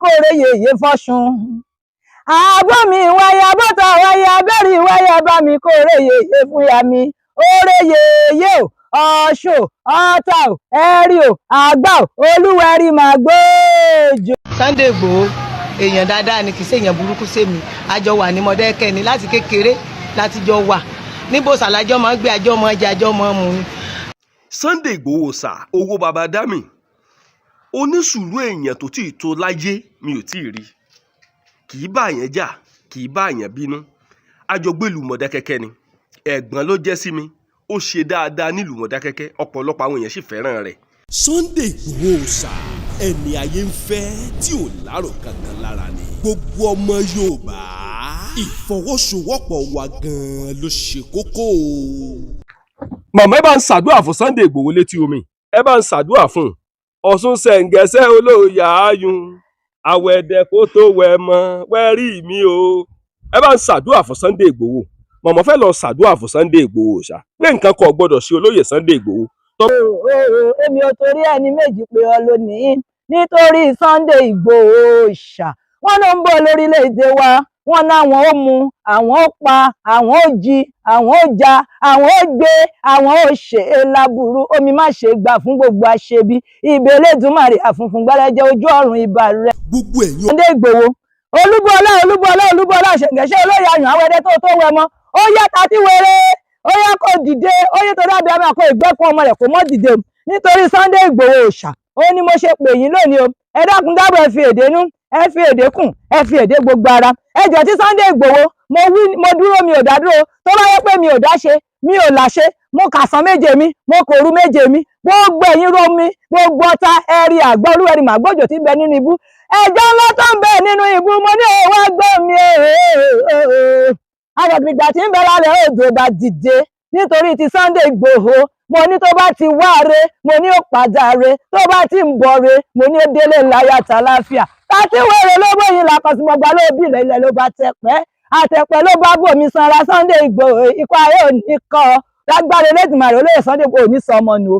kórè yèyé fọ́ṣun. Àbọ̀ mi wáyà bọ́tà wáyà bẹ́rì wáyà bá mi kórè yèyé fún ya mi. Oore yèyé o, Ọ̀ṣun, Ọ̀tà o, Ẹ̀rí o, Àgbá o, Olúwẹ̀rí máa gbòòjò. Sunday Igboho èèyàn dáadáa ni, kì í ṣe èèyàn burúkú sẹ́mi. Àjọ wà ní Mọ̀dákẹ́kẹ́ ni láti kékeré láti jọ wà. Níbo sàlájọ́ máa ń gbé àjọ mọ́ ẹja àjọ mọ́ mu ni. Sunday Igboho sà owó baba dami onísùúrù èèyàn tó tí ì tó láyé mi ò tí ì rí, kì í bá yẹn jà, kì í bá yẹn bínú. Àjọgbélú Mọ̀dákẹ́kẹ́ ni, ẹ̀gbọ́n ló jẹ́ sí mi, ó ṣe dáadáa nílùú Mọ̀dákẹ́kẹ́, ọ̀pọ̀lọpọ̀ àwọn èèyàn sì fẹ́ràn rẹ̀. Sunday Igboho sà ẹni ayé ń fẹ́ tí ò lárò kankan lára ni. Gbogbo ọmọ Yorùbá ìfọwọ́sowọ́pọ̀ wa gan-an ló ṣe kókó. Màmá ẹ bá ń ṣàdúrà fún Sunday Igboho létí omi, ẹ bá ń ṣàdúrà fún Ọ̀ṣun ṣẹ̀ǹgẹ̀ṣẹ̀ olóòyà ayùn àwẹ̀dẹ̀ kó tó wẹ̀ mọ́ wẹ́rí mi o. Ẹ bá ń ṣàdúrà fún Sunday Igboho. Màmá fẹ́ lọ ṣàdúrà fún Sunday Igboho ṣá pé nǹkan kan gbọ́dọ̀ ṣe olóyè Sunday Igboho. Èmi ò torí ẹni méjì pé ọ lónìí nítorí Sunday Igboho ṣá wọn ló ń bọ̀ lórílẹ̀-èdè wa, wọn láwọn ó mu, àwọn ó pa, àwọn ó jí, àwọn ó ja, àwọn ó gbé, àwọn ó ṣe é láburú. Omi má ṣe gbà fún gbogbo aṣebi, ìbẹ̀ Elédùmarè àfunfun gbẹ́rẹ́jẹ́ ojú ọ̀run ibà rẹ̀. Gbogbo ẹ̀yin Sunday Igboho Olúbọlá ṣẹ̀ǹgẹ̀ṣẹ̀ olóyè ayùn àwẹ̀dẹ tó wẹ̀ mọ́, ó yá tàtí wẹrẹ, ó yá kó dìde, ó yẹ tó dábìá máa kó ìgbẹ́kùn ọmọ rẹ̀ kó mọ́ dìde nítorí Sunday Igboho ṣá. Ó ní mo ṣe pè yín lónìí o, ẹ dákun dábọ̀ ẹ fi èdè nú, ẹ fi èdè kùn, ẹ fi èdè gbogbo ara. Ẹ jẹ́ tí Sunday Igboho mo dúró mi ò dá dúró, tó bá yẹ pé mi ò dá ṣe, mi ò láṣẹ, mo kàsán méje mi, mo kòru méje mi, gbogbo ẹ̀yin ro mi, gbogbo Ọ̀tà, Ẹ̀rí, Àgbá, Olúwẹ̀rí máa gbòjò tí ń bẹ nínú ibú. Ẹjọ́ ńlá tó ń bẹ nínú ibú, mo ní òun ẹgbẹ́ mi àgbàgbà tí ń bẹ lálẹ́ òjò bá dìde nítorí ti Sunday Igboho. Mo ní tó bá ti wá re, mo ní ó padà re, tó bá ti ń bọ̀ re, mo ní ó délé láyà tàlàáfíà. Tàtí wèrè ló bóyin làkọsímọgbà ló bí ilẹ̀ ló bá tẹpẹ́, àtẹpẹ́ ló bá bòmí sanra. Sunday Igboho ikú ayé ò ní kọ́ ọ, lágbára Elédùmarè olóyè Sunday Igboho ò ní sọ ọmọ nù,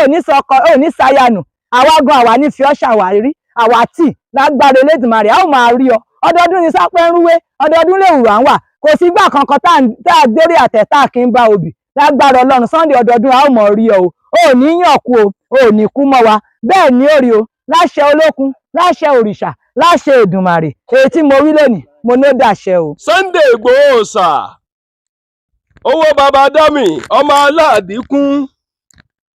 ò ní sọ ọkọ, ò ní sáyà nù. Àwa gan àwa ní fi ọ́ ṣàwárí, àwa tì lágbára Elédùmarè a ó máa rí ọ. Ọdọọdún ni sápẹ́ ń rúwé, ọdọọdún lè wùrà ń wà, kò sí gbà kankan tá a dérí àtẹ̀ tá a kì í bá obì. Lágbára Ọlọ́run Sunday ọdọọdún a ó mọ̀ rí ọ o, ò ní yàn kú o, ò ní kú mọ́ wa, bẹ́ẹ̀ ni ó rí o, láṣẹ Olókun, láṣẹ òrìṣà, láṣẹ Èdùmàrè. Èyí tí mo wí lónìí mo ní ó dàṣẹ o. Sunday Igboho sà owó baba dami ọmọ aládìkún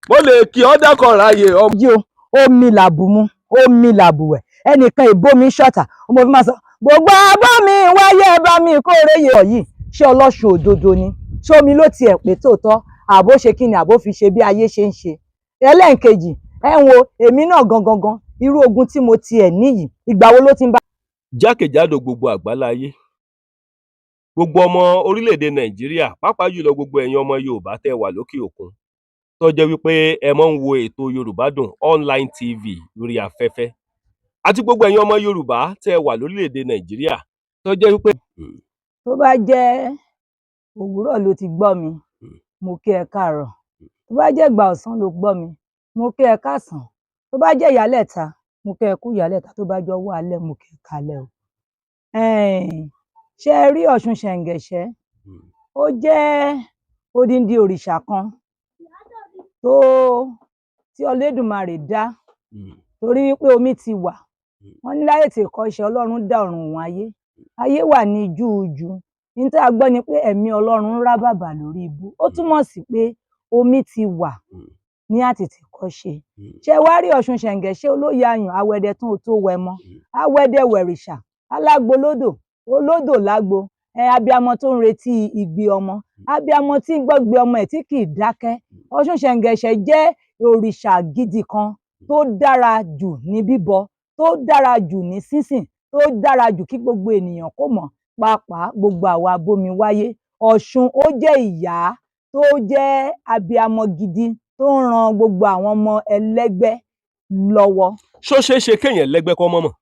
mo lè kí ọ dákọ̀ráyè ọmọ. Jí o, omi làbùmú, omi làbùwẹ̀, ẹnìkan ìbomi ṣọ̀tà, ọmọ fi máa sọ gbogbo abọ́ mi wáyé bá mi kórè yẹ yìí. Ṣé Ọlọ́ṣun òdodo ni? Ṣé omi ló tiẹ̀ pé tòótọ́? Àbó ṣe kí ni àbó fi ṣe bí ayé ṣe ń ṣe? Ẹlẹ́ǹkejì ẹ wo èmi náà gangan irú ogun tí mo tiẹ̀ níyì ìgbà wo ló ti ń bá. Jákèjádò gbogbo àgbáláyé, gbogbo ọmọ orílẹ̀-èdè Nàìjíríà, pàápàá jùlọ gbogbo ẹ̀yin ọmọ Yorùbá tẹ́ wà lókè òkun tó jẹ́ wípé ẹ mọ́ ń wo ètò Yorùbá Dùn online TV lórí afẹ́fẹ́, àti gbogbo ẹ̀yin ọmọ Yorùbá tẹ́ wà lórílẹ̀-èdè Nàìjíríà tó jẹ́ wípé. Tó bá jẹ́ òwúrọ̀ ló ti gbọ́ mi, mo kí ẹ káàárọ̀. Tó bá jẹ́ ìgbà ọ̀sán ló gbọ́ mi, mo kí ẹ káàsán. Tó bá jẹ́ ìyálẹ̀ta, mo kí ẹ kú ìyálẹ̀ta. Tó bá jẹ́ ọwọ́ alẹ́, mo kí ẹ káalẹ́ o. Ṣé ẹ rí Ọ̀ṣun ṣẹ̀ǹgẹ̀ṣẹ̀? Ó jẹ́ odindi òrìṣà kan tí Olódùmarè dá, torí wípé omi ti wà. Wọ́n ní láyé tí kọ́ iṣẹ́ Ọlọ́run dá ọ̀run òun ayé. Ayé wà ní júùjú. Ní tí a gbọ́ ni pé ẹ̀mí Ọlọ́run ń rá bàbà lórí ibú. Ó túmọ̀ sí pé omi ti wà ní àtètèkọ́ṣe. Ṣé wá rí Ọ̀ṣun ṣẹ̀ǹgẹ̀ṣẹ̀ olóyè ayùn àwẹ̀dẹ tó wẹ̀ mọ́, àwẹ̀dẹ wẹ̀rìṣà, alágbo lódò, olódò lágbo, abiyamọ tó ń retí ìgbé ọmọ, abiyamọ tí ń gbọ́gbé ọmọ ẹ̀ tí kì í dákẹ́. Ọ̀ṣun ṣẹ̀ǹgẹ̀ṣẹ̀ jẹ́ òrìṣà gidi kan tó dára jù ní bíbọ, tó dára jù ní sísìn, tó dára jù kí gbogbo ènìyàn kó mọ̀, pàápàá gbogbo àwa abomi wáyé. Ọ̀ṣun ó jẹ́ ìyá tó jẹ́ abiyamọ gidi tó ń ran gbogbo àwọn ọmọ ẹlẹ́gbẹ́ lọ́wọ́. Ṣó ṣeé ṣe kéèyàn lẹ́gbẹ́ kọ́ mọ́mọ́?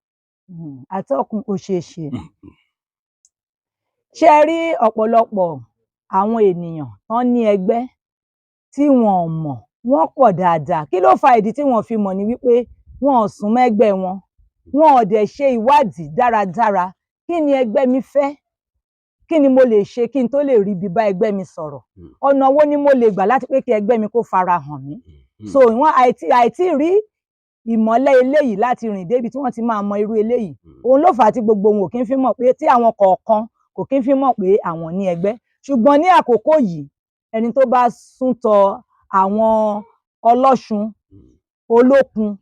Àtọ́kùn ó ṣeé ṣe. Ṣé ẹ rí ọ̀pọ̀lọpọ̀ àwọn ènìyàn tán ní ẹgbẹ́ tí wọn ò mọ̀, wọ́n pọ̀ dáadáa. Kí ló fa ìdí tí wọ́n fi mọ̀ ni wípé wọn ò sún mẹ́gbẹ́ wọn, wọn ò dẹ̀ ṣe ìwádìí dáradára. Kí ni ẹgbẹ́ mi fẹ́? Kí ni mo lè ṣe kí n tó lè rí bí bá ẹgbẹ́ mi sọ̀rọ̀? Ọ̀nà wo ni mo lè gbà láti pé kí ẹgbẹ́ mi kó fara hàn mí? So wọ́n àìtí rí ìmọ́lẹ̀ eléyìí láti rìn débi tí wọ́n ti máa mọ irú eléyìí. Òun ló fà á tí gbogbo wọn ò kí ń fi mọ̀ pé tí àwọn kọ̀ọ̀kan kò kí ń fi mọ̀ pé àwọn ní ẹgbẹ́. Ṣùgbọ́n ní àkókò yìí, ẹni tó bá sún tọ àwọn ọlọ́ṣun, olókun,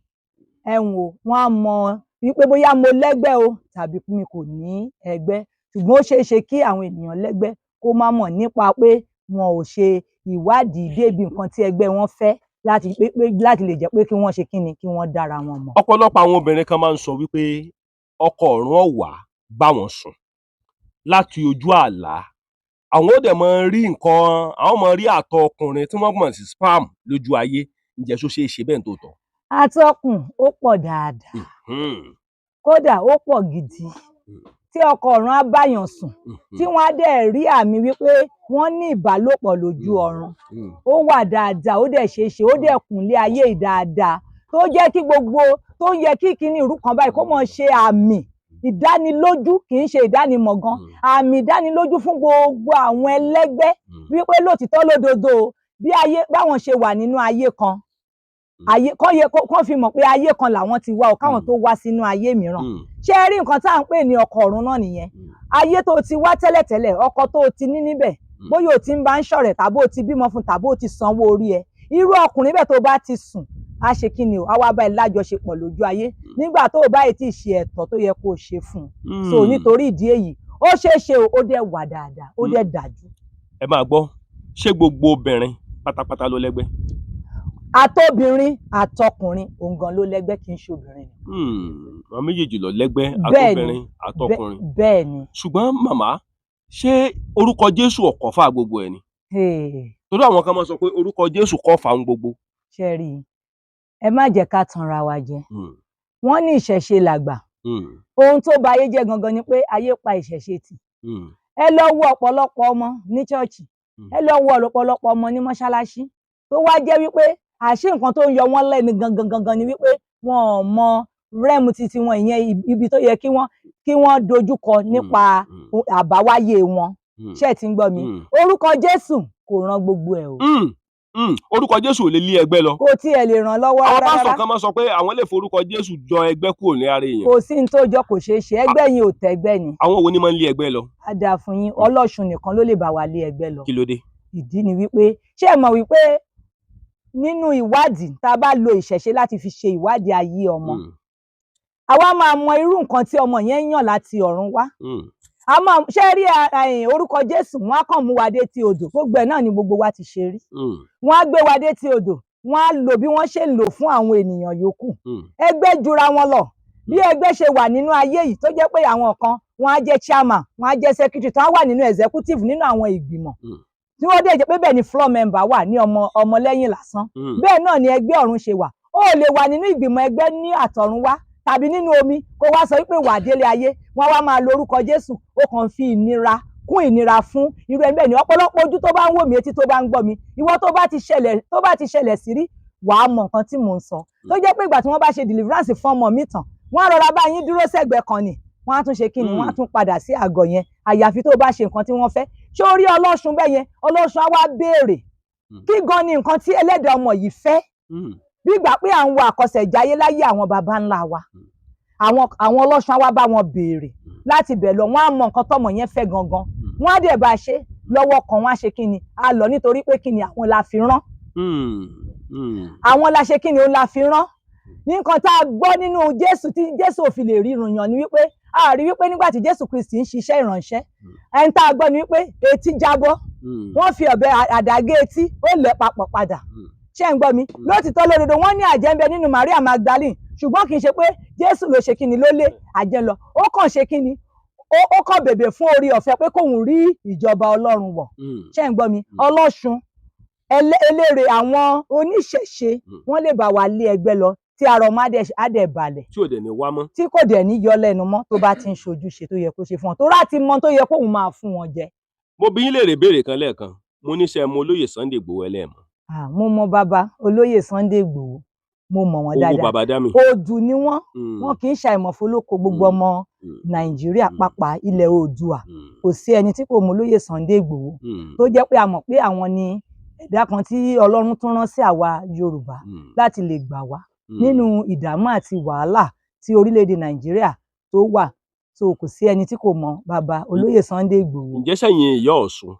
wọ́n á mọ wípé bóyá mo lẹ́gbẹ́ o tàbí mi kò ní ẹgbẹ́. Ṣùgbọ́n ó ṣeé ṣe kí àwọn ènìyàn lẹ́gbẹ́ kó má mọ̀ nípa pé wọn ò ṣe ìwádìí débi nǹkan tí ẹgbẹ́ wọn fẹ́ láti lè jẹ́ pé kí wọ́n ṣe kíni, kí wọ́n dára wọn mọ̀. Ọ̀pọ̀lọpọ̀ àwọn obìnrin kan máa ń sọ wípé ọkọ ọ̀run ọ̀wà bá wọn sùn láti ojú àlá. Àwọn ó dẹ̀ máa rí nǹkan, àwọn máa rí àtọ̀ ọkùnrin tí wọ́n mọ̀ sí sperm lójú ayé. Ǹjẹ́ ṣó ṣeé ṣe bẹ́ẹ̀ tóòtọ́? Atọ́kùn ó pọ̀ dáadáa. Kódà ó pọ̀ gidi. Tí ọkọ ọ̀run á báyàn sùn, tí wọ́n á dẹ̀ rí àmì wípé wọ́n ní ìbálòpọ̀ lójú ọ̀run. Ó wà dáadáa, ó dẹ̀ ṣeé ṣe, ó dẹ̀ kúnlé ayé yìí dáadáa. Tó jẹ́ kí gbogbo tó yẹ kí kíní irú kan báyìí kó mọ̀ ṣe àmì ìdánilójú, kì í ṣe ìdánimọ̀ gan, àmì ìdánilójú fún gbogbo àwọn ẹlẹ́gbẹ́ wípé lótìítọ́ lódodo bí ayé báwọn ṣe wà nínú ayé kan, ayé kán fi mọ̀ pé ayé kan làwọn ti wá o káwọn tó wá sínú ayé mìíràn. Ṣé ẹ rí nǹkan tá à ń pè ní ọkọ ọ̀run náà nìyẹn? Ayé tó ti wá tẹ́lẹ̀tẹ́lẹ̀, ọkọ tó ti ní níbẹ̀, bóyá o ti ń bá ń ṣọ̀rẹ́ tàbí o ti bímọ fún tàbí o ti sanwó orí ẹ, irú ọkùnrin bẹ́ẹ̀ tó bá ti sùn á ṣe kí ni o, á wá bá ẹ lájọṣepọ̀ lójú ayé nígbà tó o bá yìí tí ì ṣe ẹ̀tọ́ tó yẹ kó o ṣe fún un. So nítorí ìdí èyí ó ṣeé ṣe o, ó dẹ̀ wà dáadáa, ó dẹ̀ dájú. Ẹ máa gbọ́, ṣé gbogbo obìnrin pátápátá ló lẹ́gbẹ́? Àtobìnrin àtọkùnrin òun gan ló lẹ́gbẹ́, kì í ṣe obìnrin. Àwọn méjèèjì ló lẹ́gbẹ́, àtobìnrin àtọkùnrin. Bẹ́ẹ̀ ni. Ṣùgbọ́n màmá, ṣé orúkọ Jésù ò kọ́fà gbogbo ẹ̀ ni? Torí àwọn kan máa sọ pé orúkọ Jésù kọ́fà ń gbogbo. Ṣé rí i? Ẹ má jẹ́ ká tanra wa jẹ. Wọ́n ní ìṣẹ̀ṣe làgbà. Ohun tó ba ayé jẹ́ gangan ni pé ayé pa ìṣẹ̀ṣe tì. Ẹ lọ wo ọ̀pọ̀lọpọ̀ ọmọ ní ṣọ́ọ̀ṣì, ẹ lọ wo ọ̀pọ̀lọpọ̀ ọmọ ní mọ́ṣáláṣí tó wá jẹ́ wípé àṣé nǹkan tó ń yọ wọ́n lẹ́nu gangan ni wípé wọn ò mọ rẹ́mù títí wọn, ìyẹn ibi tó yẹ kí wọ́n dojúkọ nípa àbáwáyé wọn. Ṣé ẹ ti ń gbọ́ mi? Orúkọ Jésù kò ran gbogbo ẹ̀ o. Orúkọ Jésù ò lè lé ẹgbẹ́ lọ. Kò tiẹ̀ lè ràn lọ́wọ́ rárá. Àwọn pásítọ̀ kan máa sọ pé àwọn lè forúkọ Jésù jọ ẹgbẹ́ kúrò ní ara èèyàn. Kò sí ní tó jọ, kò ṣeé ṣe, ẹgbẹ́ yín ò tẹ́gbẹ́ ni. Àwọn wo ni máa ń lé ẹgbẹ́ lọ? Á dáa fún yín, Ọlọ́ṣun nìkan ló lè bá wa lé ẹgbẹ́ lọ. Kí ló dé? Ìdí ni wípé ṣé ẹ mọ̀ wípé nínú ìwádìí tá a bá lo ìṣẹ̀ṣe láti fi ṣe ìwádìí ayé ọmọ, àwa máa mọ irú nǹkan tí ọmọ yẹn yàn láti ọ̀run wá. A máa ṣe rí orúkọ Jésù, wọn á kàn mú wa dé tí odò, gbogbo ẹ̀ náà ni gbogbo wa ti ṣe rí. Wọn á gbé wa dé tí odò, wọn á lò bí wọ́n ṣe ń lò fún àwọn ènìyàn yòókù. Ẹgbẹ́ jura wọn lọ. Bí ẹgbẹ́ ṣe wà nínú ayé yìí tó jẹ́ pé àwọn kan wọn á jẹ́ chairman, wọn á jẹ́ secretary, tó wà nínú executive nínú àwọn ìgbìmọ̀. Tí wọ́n dé jẹ́ pé bẹ́ẹ̀ ni floor member wà ní ọmọlẹ́yìn lásán. Bẹ́ẹ̀ náà ni ẹgbẹ́ ọ̀run ṣe wà. Ó lè wà nínú ìgbìmọ̀ ẹgbẹ́ ní àtọ̀run wá tàbí nínú omi kó wá sọ wípé wà délé ayé, wọ́n wá máa lo orúkọ Jésù, ó kàn fi ìnira kún ìnira fún irú ẹgbẹ́ ni. Ọ̀pọ̀lọpọ̀ ojú tó bá ń wò mí, etí tó bá ń gbọ́ mi, ìwọ tó bá ti ṣẹlẹ̀ sí rí, wàá mọ nǹkan tí mò ń sọ. Tó jẹ́ pé ìgbà tí wọ́n bá ṣe deliverance fún ọmọ mi tàn, wọ́n á rọra bá yín dúró sẹ́gbẹ̀ẹ́ kan ni, wọ́n á tún ṣe kí ni, wọ́n á tún padà sí àgọ́ yẹn, àyàfi tó bá ṣe nǹkan tí wọ́n fẹ́. Ṣé o rí Ọlọ́ṣun bẹ́ẹ̀ yẹn? Ọlọ́ṣun á wá béèrè kí gan ni nǹkan tí ẹlẹ́dàá ọmọ yìí fẹ́. Bí ìgbà pé à ń wo àkọsẹ̀jáyé láyé àwọn baba ńlá wa, àwọn Ọlọ́ṣun á wá bá wọn béèrè láti bẹ̀ lọ, wọ́n á mọ nǹkan tọ́mọ yẹn fẹ́ gangan, wọ́n á dẹ̀ bá ṣe lọ́wọ́ kan, wọ́n á ṣe kí ni, á lọ, nítorí pé kí ni, àwọn la fi rán. Àwọn la ṣe kí ni, ó la fi rán. Ní nǹkan tá a gbọ́ nínú Jésù tí Jésù ò fi lè rí ìrùyàn ni wípé a rí wípé nígbà tí Jésù Kristi ń ṣiṣẹ́ ìránṣẹ́, ẹni tá a gbọ́ ni wípé etí jábọ́, wọ́n fi ọ̀bẹ àdàgé etí, ó lẹ̀ papọ̀ padà. Ṣé ń gbọ́ mi? Lótìtọ́ lódodo wọ́n ní àjẹ́ ń bẹ nínú Maria Magdalene, ṣùgbọ́n kì í ṣe pé Jésù ló ṣe kíni ló lé àjẹ́ lọ, ó kàn ṣe kíni, ó kàn bèbè fún orí ọ̀fẹ́ pé kóun rí ìjọba Ọlọ́run wọ̀. Ṣé ń gbọ́ mi? Ọlọ́ṣun eléré àwọn oníṣẹ̀ṣe wọ́n lè bá wa lé ẹgbẹ́ lọ tí ara ọmọ á dẹ̀ balẹ̀, tí ò dẹ̀ ní wá mọ́, tí kò dẹ̀ ní yọ lẹ́nu mọ́ tó bá ti ń ṣojúṣe tó yẹ kó ṣe fún wọn, tó ráti mọ tó yẹ kóun máa fún wọn jẹ. Mo bi yín léèrè béèrè kan lẹ́ẹ̀kan, mo ní ṣé ẹ mọ olóyè Sunday Igboho ẹlẹ́ẹ̀mọ́? Mo mọ bàbá olóyè Sunday Igboho, mo mọ̀ wọ́n owó dáadáa. bàbá dá mi. Oòdù ni wọ́n kì í ṣàìmọ̀fólókò gbogbo ọmọ Nàìjíríà pàápàá ilẹ̀ Oòduà. Kò sí ẹni tí kò mọ olóyè Sunday Igboho tó jẹ́ pé a mọ̀ pé àwọn ni ẹ̀dá kan tí Ọlọ́run tún rán sí àwa Yorùbá láti lè gbà wá nínú ìdààmú àti wàhálà tí orílẹ̀-èdè Nàìjíríà tó wà. So kò sí ẹni tí kò mọ bàbá olóyè Sunday Igboho. Ǹjẹ́ sẹ́yìn ìyá Ọ̀ṣun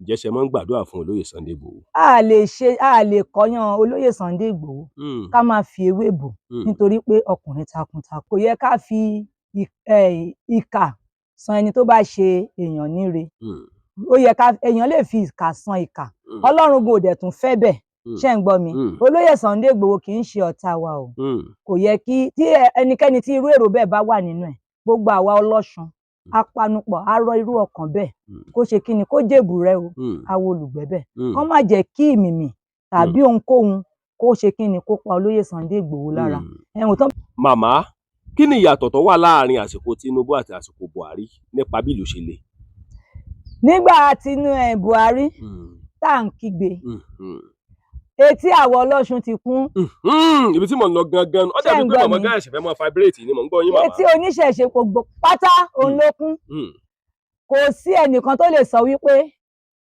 ǹjẹ́ ṣe máa ń gbàdúrà fún olóyè Sunday Igboho? A lè kọyán olóyè Sunday Igboho ká máa fi ewé bò nítorí pé ọkùnrin takuntakun. Kò yẹ ká fi ìkà san ẹni tó bá ṣe èèyàn níre. Ó yẹ èèyàn lè fi ìkà san ìkà. Ọlọ́run kò dẹ̀ tún fẹ́ bẹ́ẹ̀. Ṣé ń gbọ́ mi? Olóyè Sunday Igboho kì í ṣe ọ̀tá wa o. Kò yẹ kí ẹnikẹ́ni tí irú èrò bẹ́ẹ̀ bá wà nínú ẹ̀, gbogbo àwa ọlọ́ṣun apanupọ̀ á rọ irú ọkàn bẹ́ẹ̀ kó ṣe kí ni, kó jèbù rẹ o, àwo olùgbẹ́bẹ̀. Kán má jẹ́ kí ìmìmì tàbí ohunkóhun kó ṣe kí ni, kó pa olóyè Sunday Igboho lára. Màmá, kí ni ìyàtọ̀ tó wà láàrin àsìkò Tinubu àti àsìkò Buhari nípa bí ìlú ṣe le? Nígbà Buhari tá à ń kígbe, etí àwọn ọlọ́ṣun ti kún. Ibi tí mò ń lọ gangan, ó dàbí pé màmá gáà ṣẹ̀fẹ̀ máa vibrate ni mò ń gbọ́ yín màmá. Etí oníṣẹ̀ṣe gbogbo pátá òun ló kún. Kò sí ẹnìkan tó lè sọ wípé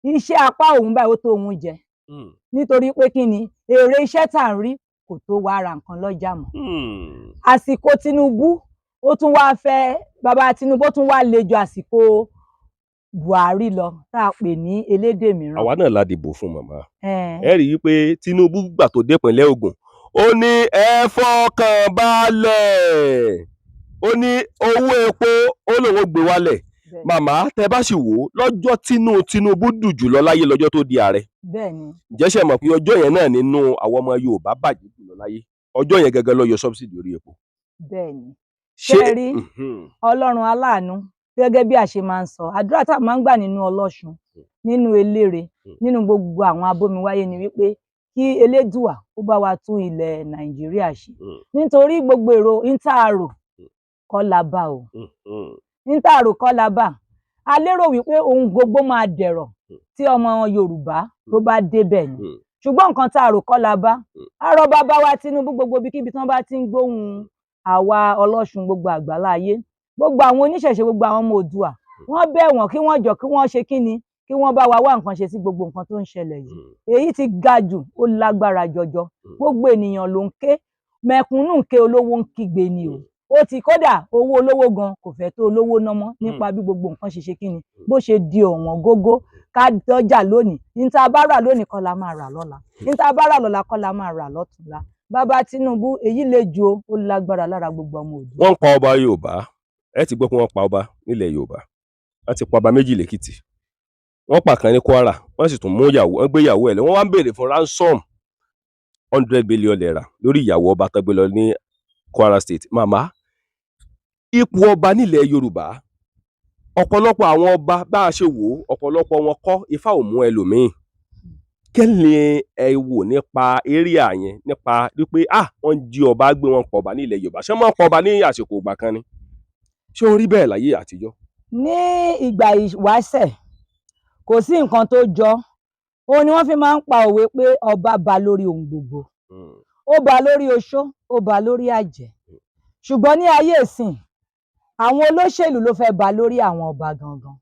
iṣẹ́ apá òun báyìí ó tó òun jẹ. Nítorí pé kí ni, èrè iṣẹ́ tá à ń rí kò tó wá ra nǹkan lọ́jà mọ́. Àsìkò Tinubu ó tún wá bàbá Tinubu ó tún wá le ju àsìkò Buhari lọ tá a pè ní elédè mìíràn. Àwa náà la dìbò fún màmá. Ẹ rí i pé Tinubu gbà tó dépínlẹ̀ Ògùn ó ní ẹ fọkàn balẹ̀, ó ní owó epo ó lòun gbé wálẹ̀. Màmá, tẹ bá sì wò ó, lọ́jọ́ Tinubu dùn jùlọ láyé lọ́jọ́ tó di ààrẹ. Ǹjẹ́ ṣe mọ̀ pé ọjọ́ yẹn náà nínú àwọn ọmọ Yorùbá bàjẹ́ jùlọ láyé? Ọjọ́ yẹn gẹ́gẹ́ ló yọ subsidy orí epo. Bẹ́ẹ̀ni, ṣé rí Ọlọ́run aláàánú gẹ́gẹ́ bí a ṣe máa ń sọ, àdúrà tá a máa ń gbà nínú ọlọ́ṣun, nínú elére, nínú gbogbo àwọn abómiwáyé ni wípé kí Elédùà ó bá wa tún ilẹ̀ Nàìjíríà ṣe. Nítorí gbogbo èrò ìntààrò kọ́ la bá o. Ìntààrò kọ́ la bá. A lérò wípé ohun gbogbo máa dẹ̀rọ̀ tí ọmọ Yorùbá tó bá débẹ̀ ni. Ṣùgbọ́n nǹkan tààrò kọ́ la bá. Àrọ bàbá wa Tinubu gbogbo ibikíbi tí wọ́n bá ti ń gbóhùn àwa ọlọ́ṣun gbogbo àgbáláyé, gbogbo àwọn oníṣẹ̀ṣe, gbogbo àwọn ọmọ Oòduà, wọ́n bẹ̀ wọ́n kí wọ́n jọ kí wọ́n ṣe kí ni, kí wọ́n bá wa wá nǹkan ṣe sí gbogbo nǹkan tó ń ṣẹlẹ̀ yìí. Èyí ti ga jù, ó lágbára jọjọ. Gbogbo ènìyàn ló ń ké, mẹ̀kúnnù ń ké, olówó ń kígbe ni o. Ó ti kódà owó olówó gan kò fẹ́ tó olówó ná mọ́ nípa bí gbogbo nǹkan ṣe kí ni, bó ṣe di ọ̀wọ́n gógó. Ká dọ́jà lónìí, ní tá a bá rà lónìí kọ́ la máa rà lọ́la, ní tá a bá rà lọ́la kọ́ la máa rà lọ́tùnla. Bàbá Tinubu, èyí le jù o, ó lágbára lára gbogbo ọmọ Oòduà. Wọ́n pa ọba Yorùbá, ẹ ti gbọ́ pé wọ́n pa ọba nílẹ̀ Yorùbá. Wọ́n ti pa ọba méjì lẹ́kìtì, wọ́n pa kan ní Kwara, wọ́n sì tún mú ìyàwó, wọ́n gbé ìyàwó ẹ̀ lọ. Wọ́n wá ń béèrè fún ransom 100 billion naira lórí ìyàwó ọba tó gbé lọ ní Kwara State. Màmá, ipò ọba nílẹ̀ Yorùbá, ọ̀pọ̀lọpọ̀ àwọn ọba bá a ṣe wò ó, ọ̀pọ̀lọpọ̀ wọn kọ́ Ifá ò mú ẹlòmíín. Kí ni ẹ wò nípa area yẹn, nípa wípé wọ́n jí ọba gbé, wọn pọ̀ ọba nílẹ̀ Yorùbá? Ṣé wọ́n pọ̀ ọba ní àsìkò ìgbà kan ni? Ṣé ó rí bẹ́ẹ̀ láyé àtijọ́? Ní ìgbà ìwáṣẹ̀ kò sí nǹkan tó jọ. Òun ni wọ́n fi máa ń pa òwe pé ọba ba lórí ohun gbogbo. Ó ba lórí oṣó, ó ba lórí àjẹ́. Ṣùgbọ́n ní ayé ìsìn, àwọn olóṣèlú ló fẹ́ ba lórí àwọn ọba gangan,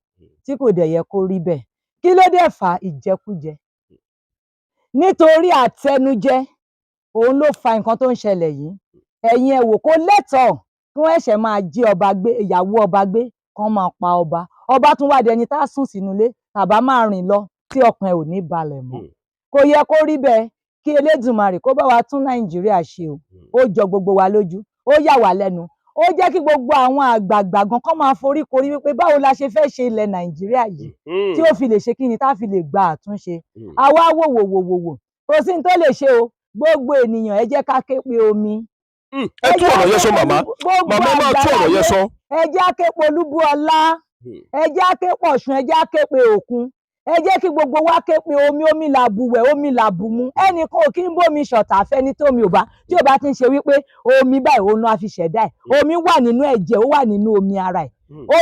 tí kò dẹ̀ yẹ kó rí bẹ́ẹ̀. Kí ló dé fa ìjẹkújẹ? Nítorí àtẹnujẹ, òun ló fa nǹkan tó ń ṣẹlẹ̀ yìí. Ẹ̀yin ẹ wò, kó lẹ́tọ̀ọ́ kí wọ́n ẹ̀ṣẹ̀ máa jí ọba gbé, ìyàwó ọba gbé, kán máa pa ọba. Ọba tún wá dẹni tá sùn sínú ilé tàbá máa rìn lọ tí ọkàn ẹ̀ ò ní balẹ̀ mọ́. Kò yẹ kó rí bẹ́ẹ̀. Kí Elédùmarè kó bá wa tún Nàìjíríà ṣe o. Ó jọ gbogbo wa lójú, ó yà wá lẹ́nu. Ó jẹ́ kí gbogbo àwọn àgbààgbà gan kán máa forí korí wípé báwo la ṣe fẹ́ ṣe ilẹ̀ Nàìjíríà yìí tí ó fi lè ṣe kí ni, tá fi lè gba àtúnṣe. Àwa wò kò sí ní tó lè ṣe o. Gbogbo ènìyàn ẹ jẹ́ ká ké pe omi. Ẹ tú ọ̀rọ̀ yẹn sọ màmá, màmá máa tú ọ̀rọ̀ yẹn sọ. Ẹ jẹ́ ké pe Olúbúọlá, ẹ jẹ́ ké pe Ọ̀ṣun, ẹ jẹ́ ké pe Òkun. Ẹ jẹ́ kí gbogbo wa ké pe omi, omi làbùwẹ̀, omi làbùmu. Ẹnìkan ò kí ń bómi ṣọ̀tá fẹ́ni tí omi ò bá ti ń ṣe wípé omi báyìí òun náà fi ṣẹ̀dá ẹ̀. Omi wà nínú ẹ̀jẹ̀, ó wà nínú omi ara ẹ̀.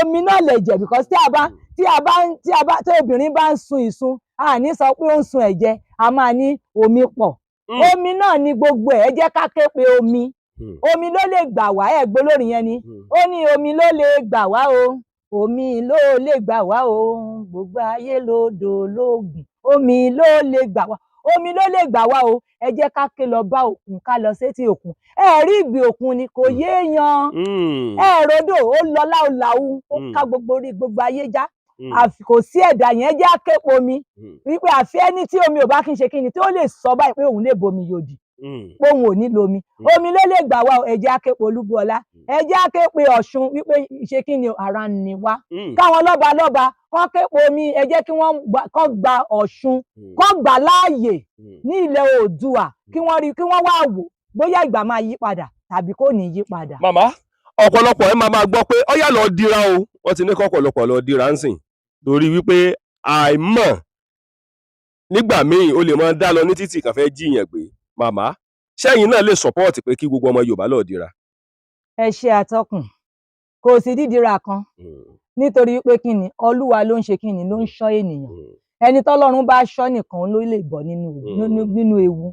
Omi náà lè jẹ̀, because tí obìnrin bá ń sun ìsun, a ní sọ pé ó ń sun ẹ̀jẹ̀, a máa ní omi pọ̀ omi náà ni gbogbo ẹ̀ jẹ́ ká ké pe omi omi ló lè gbà wá ẹ̀ gbọ́ lórí yẹn ni ó ní omi ló lè gbà wá o omi ló lè gbà wá o gbogbo ayé lódò lóògùn omi ló lè gbà wá omi ló lè gbà wá o ẹ jẹ́ ká ké lọ bá òkun ká lọ sétí òkun ẹ rí ìgbì òkun ni kò yéèyàn ẹ ròdò ó lọ láòláhù ó ká gbogbo orí gbogbo ayé já kò sí ẹ̀dá yẹn jẹ́ aképo omi wípé àfi ẹni tí omi ò bá kí n ṣe kí ni tí ó lè sọ báyìí pé òun lè bomi yòdì pé òun ò ní lomi omi ló lè gbà wá ẹ jẹ́ aképo Olúbùọlá ẹ jẹ́ aképo Ọ̀ṣun wípé ṣe kí ni ara ń ni wá káwọn lọ́ba kán képo omi ẹ jẹ́ kí wọ́n kán gba Ọ̀ṣun kán gbà láàyè ní ilẹ̀ Oòduà kí wọ́n rí kí wọ́n wá wò bóyá ìgbà máa yí padà tàbí kò ní yí padà. Màmá ọ̀pọ̀lọpọ̀ ẹ máa gbọ́ pé ọ̀yà lọ dira o wọ́n ti ní kọ́ ọ̀pọ̀lọpọ̀ lọ dira ń sìn torí wípé àìmọ̀ nígbà míì o lè máa dá lọ ní títì kàn fẹ́ jíyàn gbé màmá ṣẹ́yìn náà lè sọ́pọ́ọ̀tì pé kí gbogbo ọmọ Yorùbá lọ dira. ẹ ṣe àtọkùn kò sí dídira kan nítorí pé kí ni Olúwa ló ń ṣe kí ni ló ń ṣọ́ ènìyàn ẹni tọ́lọ́run bá ṣọ́ nìkan ló lè bọ́ nínú ewu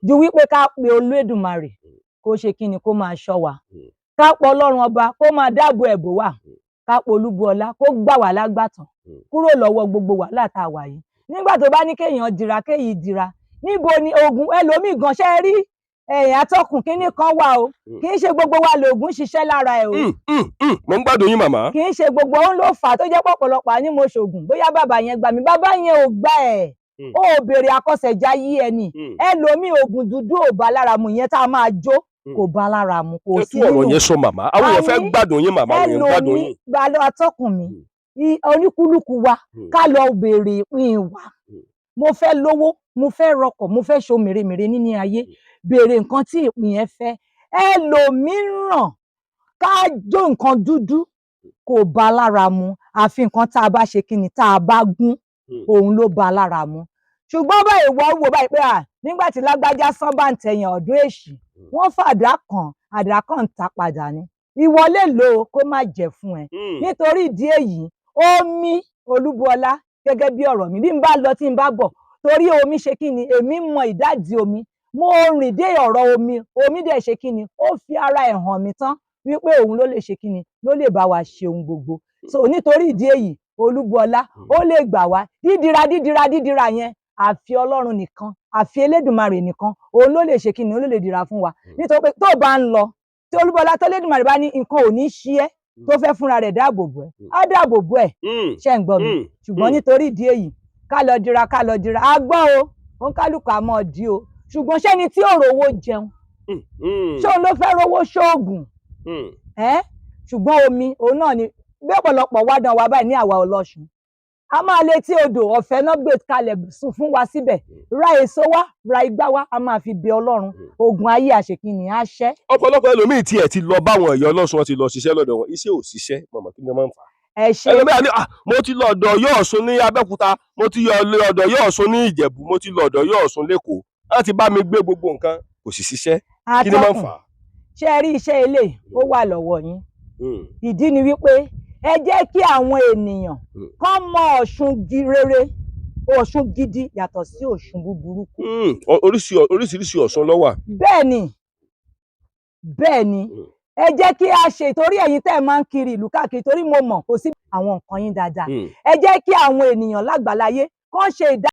ju wípé ká pe Olódùmarè kó ṣe kí ni kó máa ṣọ́ wa ká pọ̀ Ọlọ́run ọba kó máa dáàbò ẹ̀bò wà ká pọ̀ Olúbùọlá kó gbà wá lágbàtàn kúrò lọ́wọ́ gbogbo wàhálà tá a wà yìí nígbà tó bá ní kéèyàn dira kéyìí dira níbo ni oògùn ẹlòmíì gan ṣe rí atọ́kùn kínní kan wà o kì í ṣe gbogbo wa lòògùn ṣiṣẹ́ lára ẹ̀ o. mo ń gbádùn yín màmá. kì í ṣe gbogbo òun ló fà á tó jẹ́ pọ̀pọ̀lọpọ̀ ní mo ṣoògùn bóyá bàbá yẹn gbà mí bàbá yẹn ò gbà ẹ̀ ó béèrè akọ́ṣẹ́jáyé ẹni ẹlòmíì oògùn dúdú ò bá lára mu ìyẹn tá a máa jó kò bá lára mu kò sí nínú. ẹ tún ọ̀rọ̀ yẹn sọ màmá àwọn èèyàn fẹ́ gbádùn yín màmá àwọn èèyàn gbádùn yín. ẹlòmíì atọ́kùn mi oníkúlùkù wa ká lọ béèrè ìpín wa mo fẹ́ lówó mo fẹ́ rọkọ̀ mo fẹ́ ṣo mèremère nínú ayé béèrè nǹkan tí ìpín yẹn fẹ́ ẹlòmíràn ká jó nǹkan dúdú kò bá lára mu àfi nǹkan tá a bá ṣe kí ni tá a bá gún òun ló bá lára mu ṣùgbọ́n báyìí wọ́n wò báyìí pé nígbà tí lágbájá sán bá ń tẹ̀yàn ọdún èṣì wọ́n fàdá kan ń ta padà ni ìwọlé lò kó má jẹ́ fún ẹ nítorí ìdí èyí omi Olúbùọlá gẹ́gẹ́ bí ọ̀rọ̀ mi bí n bá lọ tí n bá bọ̀ torí omi ṣe kí ni èmi mọ ìdádì omi mo rìn dé ọ̀rọ̀ omi dẹ̀ ṣe kí ni ó fi ara ẹ̀ hàn mí tán wípé òun ló lè ṣe kí ni ló lè bá wa ṣe ohun gbogbo so nítorí ìdí èyí Olúbùọlá ó lè gbà wá dídira yẹn àfi Ọlọ́run nìkan àfi Elédùmarè nìkan òun ló lè ṣe kí ni ó lè dira fún wa nítorí pé tó bá ń lọ tí Olúbùọlá tó Elédùmarè bá ní nǹkan ò ní ṣí ẹ́ tó fẹ́ fúnra rẹ̀ dáàbò bò ẹ́ á dáàbò bò ẹ́ ṣe ń gbọ́ mi ṣùgbọ́n nítorí ìdí èyí ká lọ dira a gbọ́ o ó ń kálukú àmọ́ di o ṣùgbọ́n ṣẹ́ni tí ò rówó jẹun ṣé òun ló fẹ́ rówó ṣoògùn ṣùgbọ́n omi òun náà ni bí ọ̀pọ̀lọpọ̀ wá dán wa báyìí ní àwa Ọlọ́ṣun a máa létí odò ọ̀fẹ́ náà gbé kalẹ̀ sùn fún wa síbẹ̀ ra èso wá ra igbá wá a máa fi bẹ Ọlọ́run ogun ayé àṣekínì á ṣẹ́. ọ̀pọ̀lọpọ̀ ẹlòmíì tiẹ̀ ti lọ báwọn ẹ̀yọ́ Ọlọ́ṣun wọn ti lọ ṣiṣẹ́ lọ́dọ̀ wọn iṣẹ́ ò ṣiṣẹ́ mọ̀mọ́ kí ni wọ́n máa ń fà á. ẹ ṣe ẹlòmíì àní mo ti lọ ọ̀dọ̀ Ọ̀yọ́ Ọ̀ṣun ní Abẹ́òkúta mo ti lọ ọ̀dọ̀ Ọ̀yọ́ Ọ̀ṣun ní Ìjẹ̀bú mo ti lọ ọ̀dọ̀ Ọ̀yọ́ Ọ̀ṣun l'Ékòó láti bá mi gbé gbogbo nǹkan kò sì ṣiṣẹ́ kí ni máa ń fà á. ṣé ẹ rí iṣẹ́ eléyìí ó wà lọ́wọ́ yín ìdí ni wípé ẹ jẹ́ kí àwọn ènìyàn kán mọ Ọ̀ṣun rere Ọ̀ṣun gidi yàtọ̀ sí Ọ̀ṣun búburú. oríṣiríṣi Ọ̀ṣun ló wà. bẹ́ẹ̀ ni ẹ jẹ́ kí a ṣe torí ẹ̀yin tẹ́ ẹ máa ń kiri ìlú káàkiri torí mo mọ̀ kò sí àwọn nǹkan yín dáadáa ẹ jẹ́ kí àwọn ènìyàn lágbàláyé kán ṣe